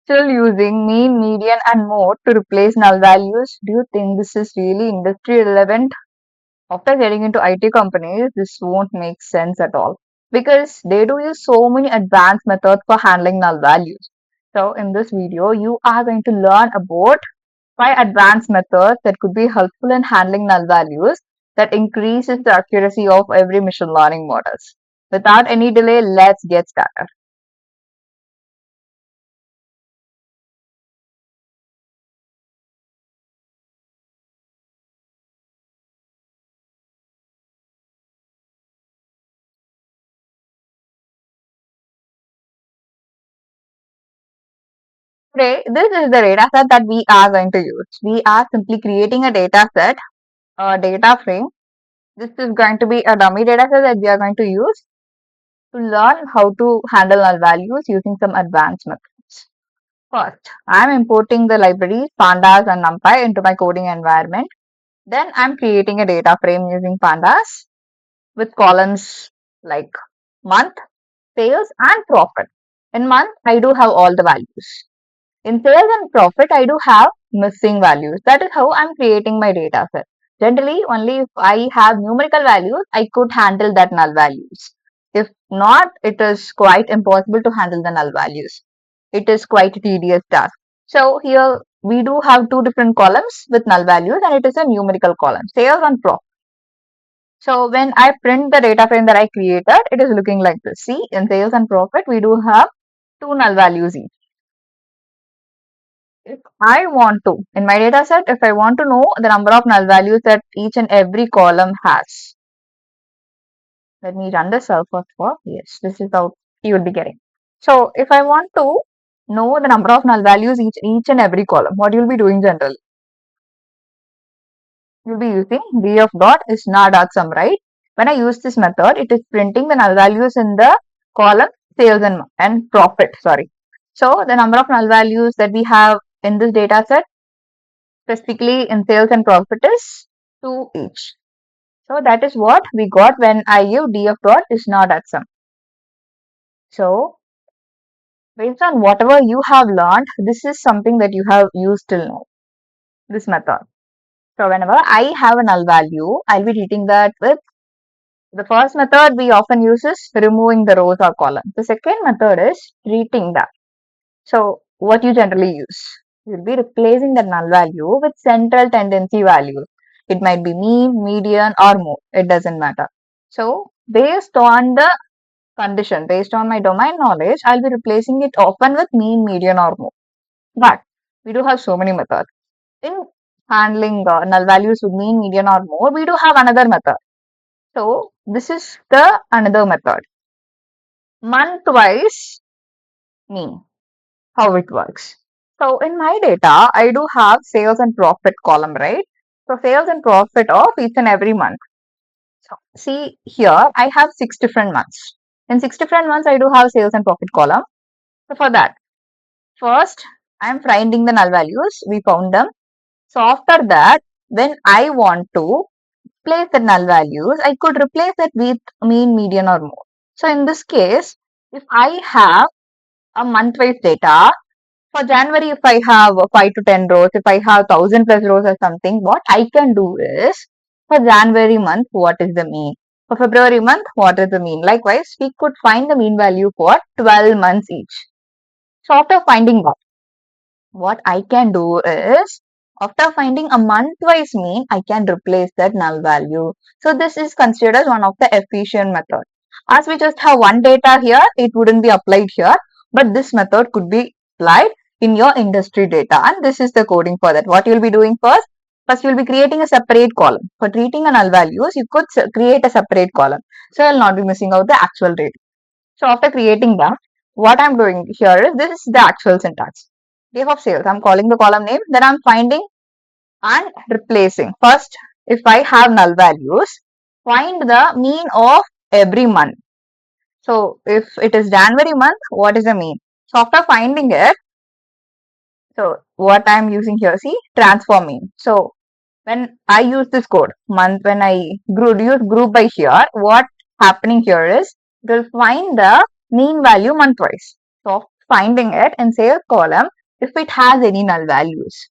still using mean, median and mode to replace null values? Do you think this is really industry relevant? After getting into IT companies, this won't make sense at all because they do use so many advanced methods for handling null values. So in this video, you are going to learn about 5 advanced methods that could be helpful in handling null values that increases the accuracy of every machine learning models. Without any delay, let's get started. Today, this is the dataset that we are going to use. We are simply creating a dataset, a data frame. This is going to be a dummy dataset that we are going to use to learn how to handle null values using some advanced methods. First, I am importing the libraries pandas and numpy into my coding environment. Then I am creating a data frame using pandas with columns like month, sales and profit. In month, I do have all the values. In sales and profit, I do have missing values. That is how I'm creating my data set. Generally, only if I have numerical values, I could handle that null values. If not, it is quite impossible to handle the null values. It is quite a tedious task. So here we do have 2 different columns with null values and it is a numerical column, sales and profit. So when I print the data frame that I created, it is looking like this. See, in sales and profit, we do have 2 null values each. If I want to, in my data set, if I want to know the number of null values that each and every column has, let me run the cell first for, yes, this is how you will be getting. So if I want to know the number of null values each and every column, what you will be doing generally? You will be using df.isna.sum, right? When I use this method, it is printing the null values in the column sales and profit, sorry. So the number of null values that we have in this data set specifically in sales and profit is 2 each. So that is what we got when I give df.isna.sum. So based on whatever you have learned, this is something that you have used till now, this method. So whenever I have a null value, I'll be treating that with the first method we often use is removing the rows or columns. The second method is treating that. So what you generally use? You'll be replacing the null value with central tendency values. It might be mean, median or mode. It doesn't matter. So based on the condition, based on my domain knowledge, I'll be replacing it often with mean, median or mode. But we do have so many methods. In handling null values with mean, median or mode, we do have another method. So this is the another method. Month-wise mean. How it works. So in my data, I do have sales and profit column, right? So sales and profit of each and every month. So see here, I have 6 different months. In 6 different months, I do have sales and profit column. So for that, first I am finding the null values. We found them. So after that, when I want to place the null values, I could replace that with mean, median or mode. So in this case, if I have a month-wise data, for January, if I have 5 to 10 rows, if I have 1000 plus rows or something, what I can do is for January month, what is the mean? For February month, what is the mean? Likewise, we could find the mean value for 12 months each. So after finding that, what I can do is after finding a month-wise mean, I can replace that null value. So this is considered as one of the efficient method. As we just have one data here, it wouldn't be applied here, but this method could be applied in your industry data, and this is the coding for that. What you'll be doing first you'll be creating a separate column. For treating a null values, you could create a separate column. So I'll not be missing out the actual data. So after creating that, what I'm doing here is this is the actual syntax. Date of sales, I'm calling the column name, then I'm finding and replacing. First, if I have null values, find the mean of every month. So if it is January month, what is the mean? So after finding it, so what I'm using here, see, transform mean. So when I use this code, month, when I use group by here, what happening here is it will find the mean value month-wise. So finding it in sales column, if it has any null values.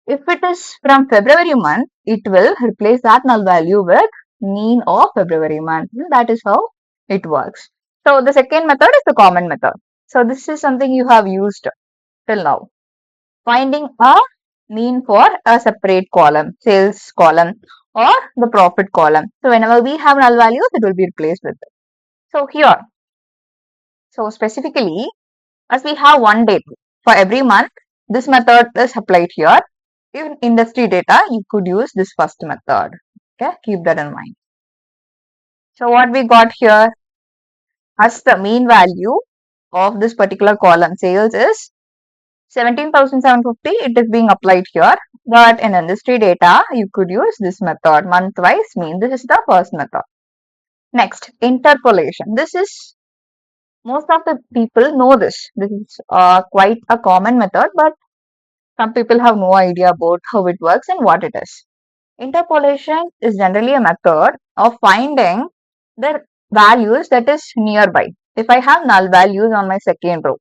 If it is from February month, it will replace that null value with mean of February month. That is how it works. So the second method is the common method. So this is something you have used till now. Finding a mean for a separate column, sales column or the profit column. So whenever we have null values, it will be replaced with it. So here, so specifically, as we have one date for every month, this method is applied here. In industry data, you could use this first method. Okay, keep that in mind. So what we got here as the mean value of this particular column sales is 17,750. It is being applied here, but in industry data, you could use this method, month-wise mean. This is the first method. Next, interpolation. This is, most of the people know this. This is quite a common method, but some people have no idea about how it works and what it is. Interpolation is generally a method of finding the values that is nearby. If I have null values on my second row,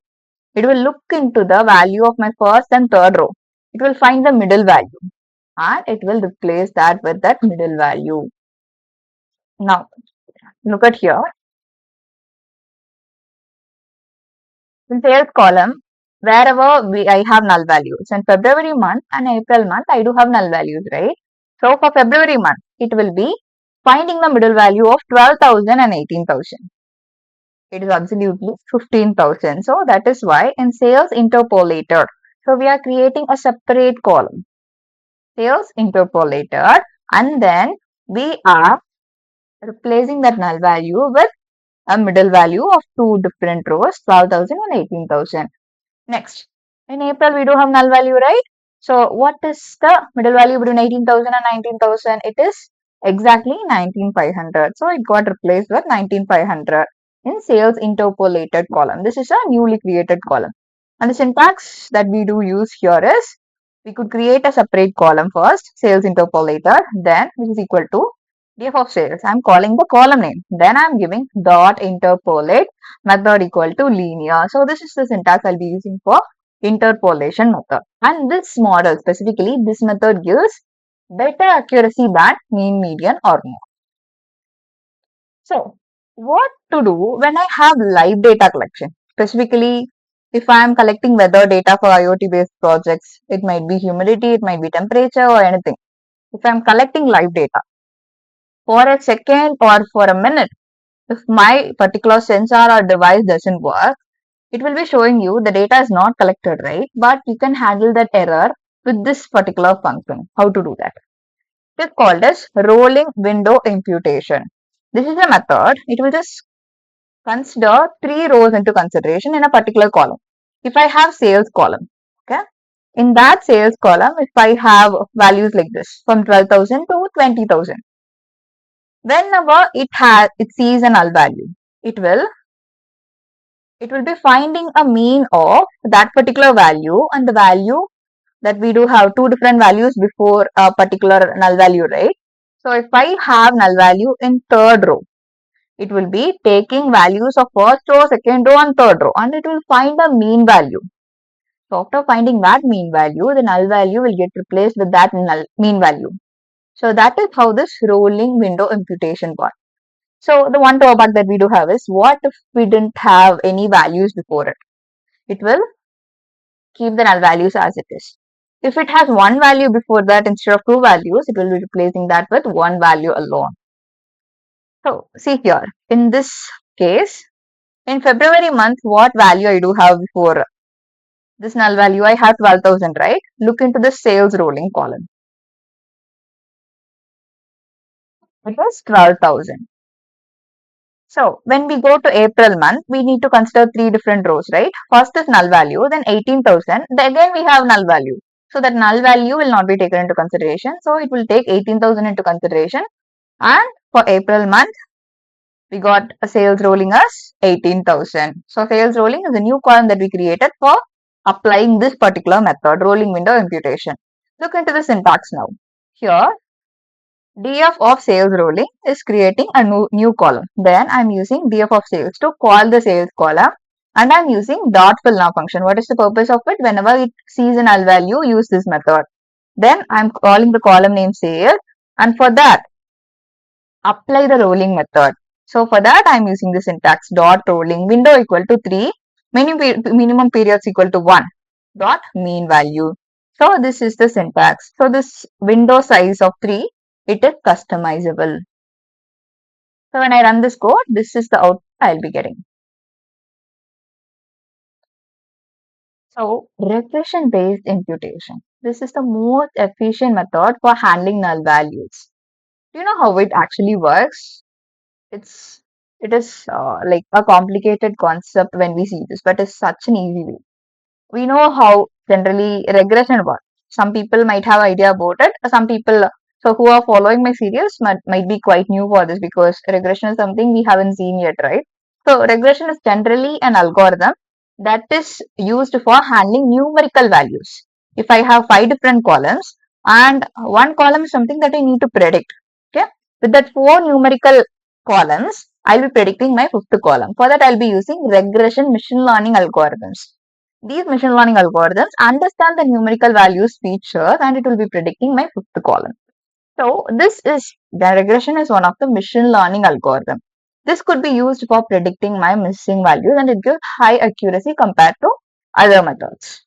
it will look into the value of my first and third row. It will find the middle value and it will replace that with that middle value. Now, look at here. In sales column, wherever I have null values. In February month and April month, I do have null values, right? So for February month, it will be finding the middle value of 12,000 and 18,000. It is absolutely 15,000. So that is why in sales interpolated, so we are creating a separate column, sales interpolated, and then we are replacing that null value with a middle value of two different rows, 12,000 and 18,000. Next, in April, we do have null value, right? So what is the middle value between 18,000 and 19,000? It is exactly 19,500. So it got replaced with 19,500 in sales interpolated column. This is a newly created column. And the syntax that we do use here is, we could create a separate column first, sales interpolated, then which is equal to df of sales. I'm calling the column name. Then I'm giving dot interpolate method equal to linear. So this is the syntax I'll be using for interpolation method. And this model, specifically this method, gives better accuracy than mean, median or mode. So what to do when I have live data collection? Specifically, if I am collecting weather data for IoT based projects, it might be humidity, it might be temperature or anything. If I'm collecting live data for a second or for a minute, if my particular sensor or device doesn't work, it will be showing you the data is not collected, right? But you can handle that error with this particular function. How to do that? It is called as rolling window imputation. This is a method. It will just consider three rows into consideration in a particular column. If I have sales column, okay, in that sales column, if I have values like this from 12,000 to 20,000, whenever it sees a null value, it will be finding a mean of that particular value, and the value that we do have two different values before a particular null value, right? So if I have null value in third row, it will be taking values of first row, second row and third row, and it will find a mean value. So after finding that mean value, the null value will get replaced with that mean value. So that is how this rolling window imputation works. So the one drawback that we do have is, what if we didn't have any values before it? It will keep the null values as it is. If it has one value before that instead of two values, it will be replacing that with one value alone. So see here, in this case, in February month, what value I do have before this null value? I have 12,000, right? Look into the sales rolling column. It was 12,000. So when we go to April month, we need to consider three different rows, right? First is null value, then 18,000. Then again we have null value. So that null value will not be taken into consideration. So it will take 18,000 into consideration. And for April month, we got a sales rolling as 18,000. So sales rolling is a new column that we created for applying this particular method, rolling window imputation. Look into the syntax now. Here, df of sales rolling is creating a new column. Then I'm using df of sales to call the sales column, and I'm using .fillna function. What is the purpose of it? Whenever it sees a null value, use this method. Then I'm calling the column name sales, and for that, apply the rolling method. So for that, I'm using the syntax dot rolling window equal to 3, minimum periods equal to 1, dot mean value. So this is the syntax. So this window size of 3, it is customizable. So when I run this code, this is the output I'll be getting. So regression based imputation. This is the most efficient method for handling null values. Do you know how it actually works? It's it is like a complicated concept when we see this, but it's such an easy way. We know how generally regression works. Some people might have idea about it. Some people so who are following my series might be quite new for this because regression is something we haven't seen yet, right? So regression is generally an algorithm that is used for handling numerical values. If I have 5 different columns and one column is something that I need to predict, okay? With that 4 numerical columns, I'll be predicting my 5th column. For that, I'll be using regression machine learning algorithms. These machine learning algorithms understand the numerical values features and it will be predicting my 5th column. So the regression is one of the machine learning algorithm. This could be used for predicting my missing values and it gives high accuracy compared to other methods.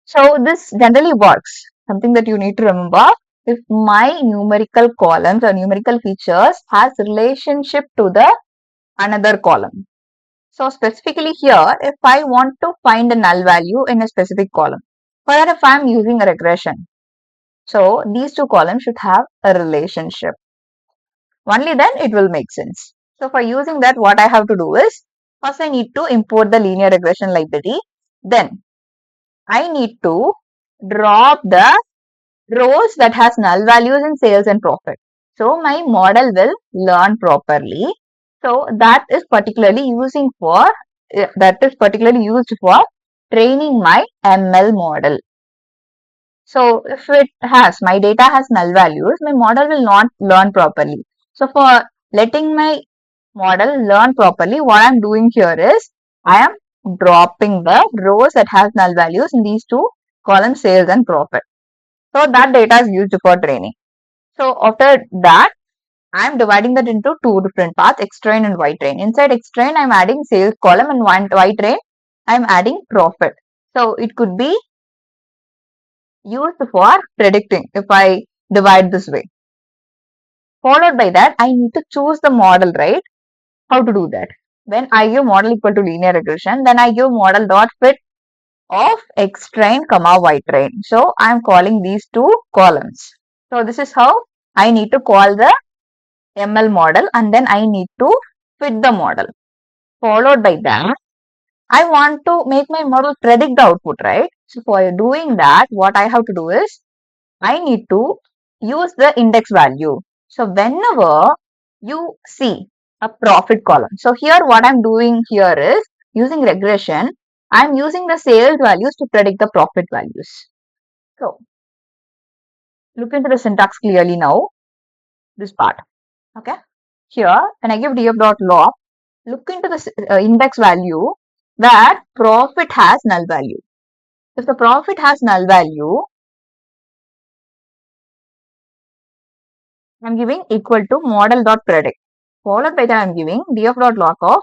So this generally works. Something that you need to remember, if my numerical columns or numerical features has relationship to the another column. So specifically here, if I want to find a null value in a specific column, for that if I am using a regression, so these 2 columns should have a relationship. Only then it will make sense. So for using that, what I have to do is, first I need to import the linear regression library. Then I need to drop the rows that has null values in sales and profit. So my model will learn properly. So that is particularly used for training my ML model. So if my data has null values, my model will not learn properly. So for letting my model learn properly, what I'm doing here is I am dropping the rows that has null values in these 2 columns, sales and profit. So that data is used for training. So after that, I am dividing that into 2 different paths, X train and Y train. Inside X train, I am adding sales column and Y train, I am adding profit. So it could be used for predicting if I divide this way. Followed by that, I need to choose the model, right? How to do that? When I give model equal to linear regression, then I give model dot fit of X train comma Y train. So I am calling these 2 columns. So this is how I need to call the ML model and then I need to fit the model. Followed by that, I want to make my model predict the output, right? So for doing that, what I have to do is I need to use the index value. So whenever you see a profit column, so here what I'm doing here is using regression, I'm using the sales values to predict the profit values. So look into the syntax clearly now, this part. Okay. Here, when I give df.loc, look into the index value that profit has null value. If the profit has null value, I'm giving equal to model.predict. Followed by that, I'm giving df.loc of,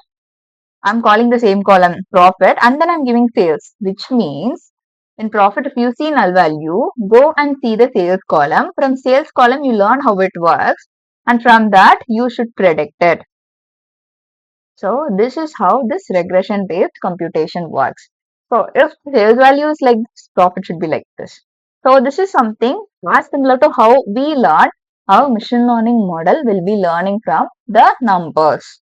I'm calling the same column profit and then I'm giving sales, which means in profit, if you see null value, go and see the sales column. From sales column, you learn how it works and from that, you should predict it. So this is how this regression based computation works. So if sales value is like this, profit should be like this. So this is something as similar to how we learn how machine learning model will be learning from the numbers.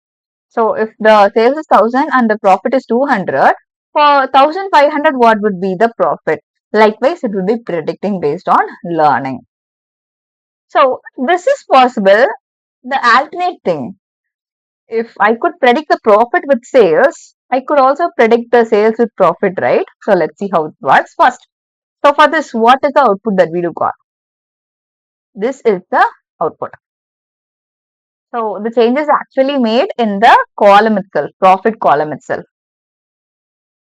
So if the sales is 1000 and the profit is 200, for 1500 what would be the profit? Likewise, it will be predicting based on learning. So this is possible. The alternate thing, if I could predict the profit with sales, I could also predict the sales with profit, right? So let's see how it works first. So for this, what is the output that we do got? This is the output. So the change is actually made in the column itself, profit column itself.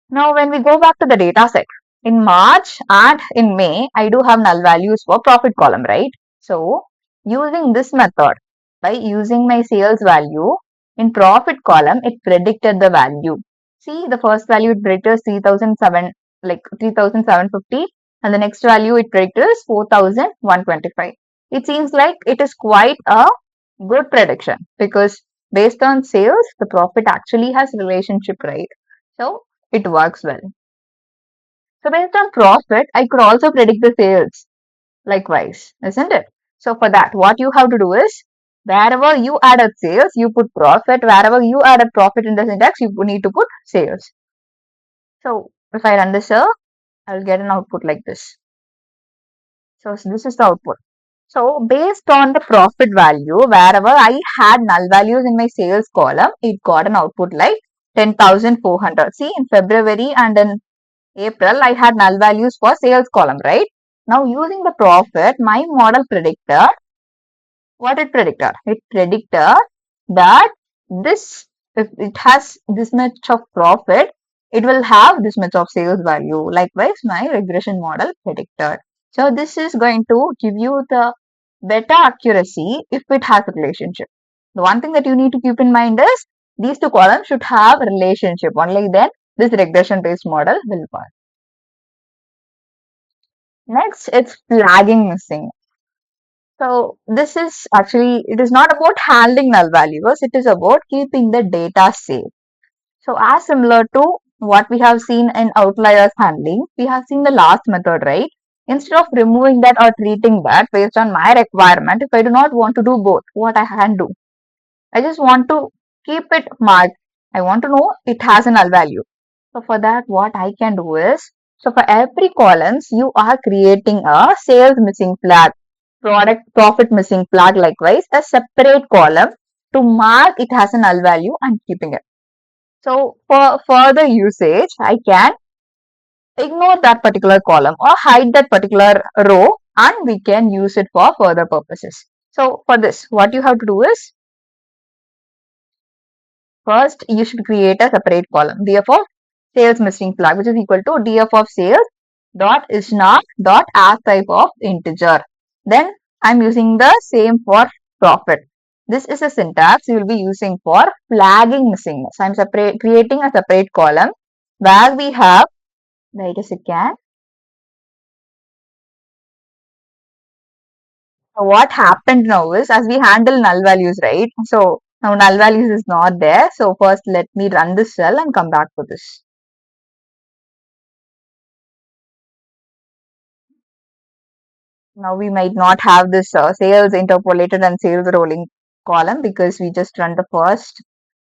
Now when we go back to the data set, in March and in May, I do have null values for profit column, right? So using this method, by using my sales value in profit column, it predicted the value. See, the first value it predicted 3007, like 3750, and the next value it predicted is 4125. It seems like it is quite a good prediction because based on sales, the profit actually has relationship, right? So it works well. So based on profit, I could also predict the sales likewise, isn't it? So for that, what you have to do is wherever you added sales, you put profit. Wherever you added profit in the syntax, you need to put sales. So if I run this here, I'll get an output like this. So this is the output. So based on the profit value, wherever I had null values in my sales column, it got an output like 10,400. See, in February and in April, I had null values for sales column, right? Now using the profit, my model predicted, what it predicted? It predicted that this, if it has this much of profit, it will have this much of sales value. Likewise, my regression model predicted. So this is going to give you the better accuracy if it has a relationship. The one thing that you need to keep in mind is these two columns should have a relationship. Only then this regression based model will work. Next, it's flagging missing. So this is actually, it is not about handling null values, it is about keeping the data safe. So as similar to what we have seen in outliers handling, we have seen the last method, right? Instead of removing that or treating that based on my requirement, if I do not want to do both, what I can do? I just want to keep it marked. I want to know it has a null value. So for that, what I can do is, so for every columns, you are creating a sales missing flag, product profit missing flag, likewise a separate column to mark it has a null value and keeping it. So for further usage, I can ignore that particular column or hide that particular row and we can use it for further purposes. So for this, what you have to do is, first, you should create a separate column, df of sales missing flag, which is equal to df of sales dot isna dot as type of integer. Then I'm using the same for profit. This is a syntax you will be using for flagging missingness. I'm creating a separate column where we have, wait a second. So what happened now is, as we handle null values, right? So now null values is not there. So first let me run this cell and come back to this. Now we might not have this sales interpolated and sales rolling column because we just run the first.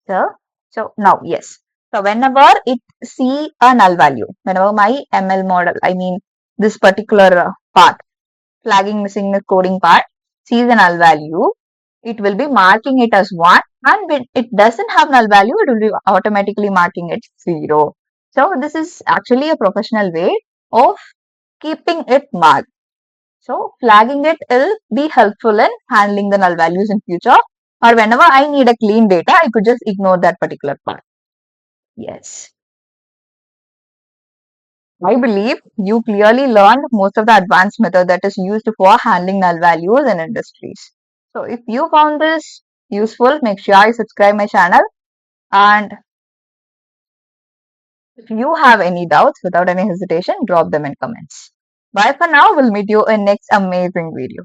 So now, yes. So whenever it see a null value, whenever my ML model, I mean this particular part, flagging missing coding part, sees a null value, it will be marking it as 1, and when it doesn't have null value, it will be automatically marking it 0. So this is actually a professional way of keeping it marked. So flagging it will be helpful in handling the null values in future, or whenever I need a clean data, I could just ignore that particular part. Yes. I believe you clearly learned most of the advanced method that is used for handling null values in industries. So if you found this useful, make sure you subscribe my channel, and if you have any doubts, without any hesitation, drop them in comments. Bye for now. We'll meet you in next amazing video.